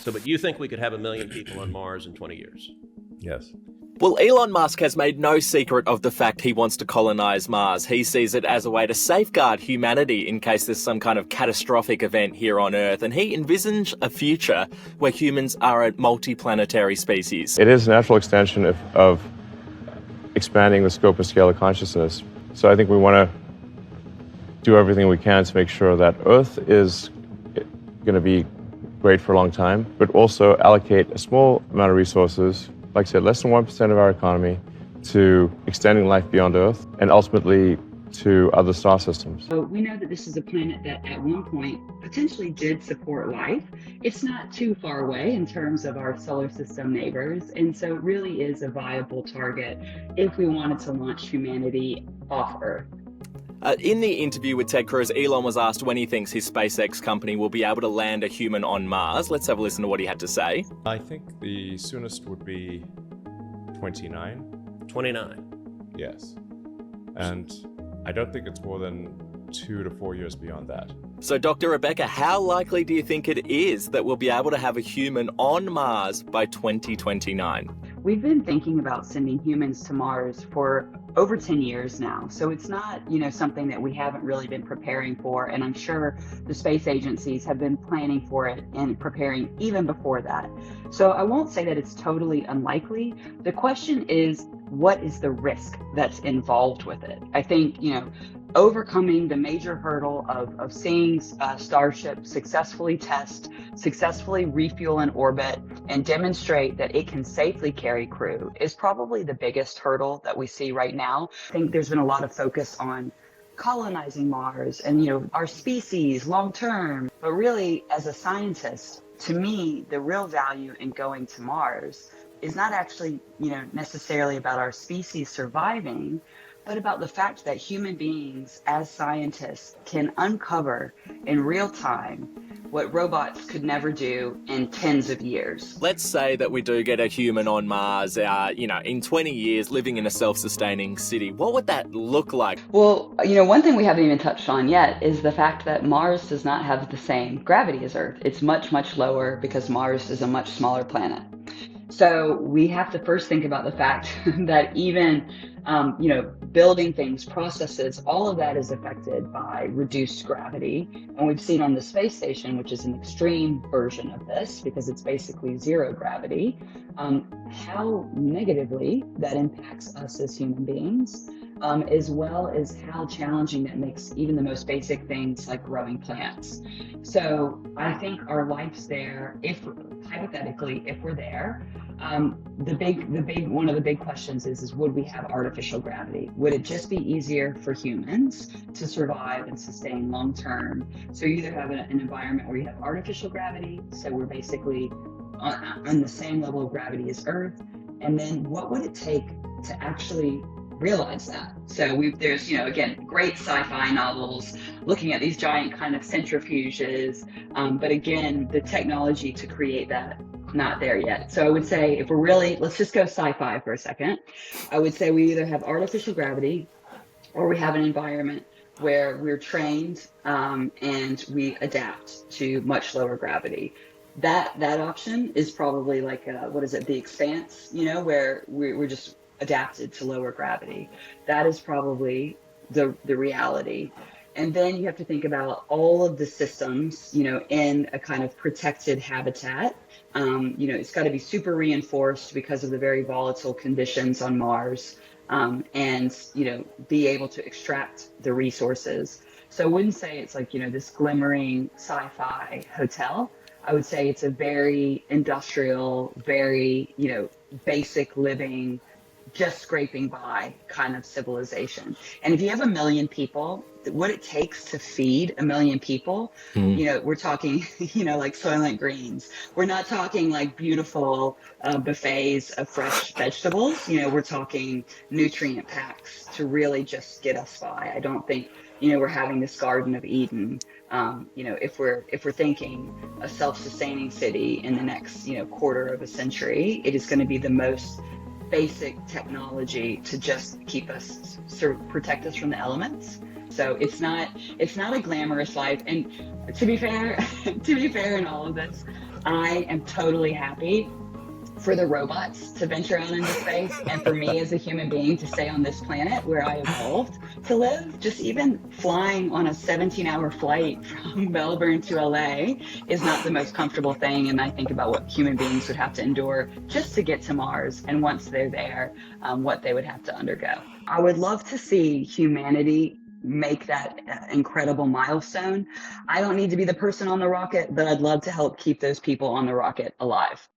So, but you think we could have 1 million people on Mars in 20 years? Yes. Well, Elon Musk has made no secret of the fact he wants to colonize Mars. He sees it as a way to safeguard humanity in case there's some kind of catastrophic event here on Earth. And he envisions a future where humans are a multiplanetary species. It is a natural extension of expanding the scope and scale of consciousness. So I think we want to do everything we can to make sure that Earth is going to be great for a long time, but also allocate a small amount of resources, like I said, less than 1% of our economy, to extending life beyond Earth and ultimately to other star systems. So we know that this is a planet that at one point potentially did support life. It's not too far away in terms of our solar system neighbors. And so it really is a viable target if we wanted to launch humanity off Earth. In the interview with Ted Cruz, Elon was asked when he thinks his SpaceX company will be able to land a human on Mars. Let's have a listen to what he had to say. I think the soonest would be 29. 29. Yes. And I don't think it's more than 2 to 4 years beyond that. So, Dr. Rebecca, how likely do you think it is that we'll be able to have a human on Mars by 2029? We've been thinking about sending humans to Mars for over 10 years now. So it's not, something that we haven't really been preparing for. And I'm sure the space agencies have been planning for it and preparing even before that. So I won't say that it's totally unlikely. The question is, what is the risk that's involved with it? I think, overcoming the major hurdle of seeing Starship successfully test, successfully refuel in orbit, and demonstrate that it can safely carry crew is probably the biggest hurdle that we see right now. I think there's been a lot of focus on colonizing Mars and, our species long term. But really, as a scientist, to me, the real value in going to Mars is not actually, necessarily about our species surviving, but about the fact that human beings as scientists can uncover in real time what robots could never do in tens of years. Let's say that we do get a human on Mars, in 20 years living in a self-sustaining city. What would that look like? Well, one thing we haven't even touched on yet is the fact that Mars does not have the same gravity as Earth. It's much, much lower because Mars is a much smaller planet. So we have to first think about the fact that even, building things, processes, all of that is affected by reduced gravity. And we've seen on the space station, which is an extreme version of this because it's basically zero gravity, how negatively that impacts us as human beings, as well as how challenging that makes even the most basic things like growing plants. So I think our life's there, if hypothetically, if we're there, one of the big questions is would we have artificial gravity? Would it just be easier for humans to survive and sustain long term? So you either have an environment where you have artificial gravity, so we're basically on the same level of gravity as Earth, and then what would it take to actually realize that? So there's, again, great sci-fi novels looking at these giant kind of centrifuges, but again, the technology to create that, not there yet. So I would say if we're really, let's just go sci-fi for a second. I would say we either have artificial gravity or we have an environment where we're trained and we adapt to much lower gravity. That option is probably like, The Expanse, where we're just adapted to lower gravity. That is probably the reality. And then you have to think about all of the systems, in a kind of protected habitat. It's got to be super reinforced because of the very volatile conditions on Mars, and, be able to extract the resources. So I wouldn't say it's like, this glimmering sci-fi hotel. I would say it's a very industrial, very, basic living, just scraping by kind of civilization. And if you have 1 million people, what it takes to feed 1 million people, we're talking, like Soylent Greens. We're not talking like beautiful buffets of fresh vegetables. We're talking nutrient packs to really just get us by. I don't think, we're having this Garden of Eden. If we're thinking a self-sustaining city in the next, quarter of a century, it is going to be the most basic technology to just keep us, protect us from the elements. So it's not a glamorous life. And to be fair in all of this, I am totally happy for the robots to venture out into space and for me as a human being to stay on this planet where I evolved to live. Just even flying on a 17-hour flight from Melbourne to LA is not the most comfortable thing. And I think about what human beings would have to endure just to get to Mars. And once they're there, what they would have to undergo. I would love to see humanity make that incredible milestone. I don't need to be the person on the rocket, but I'd love to help keep those people on the rocket alive.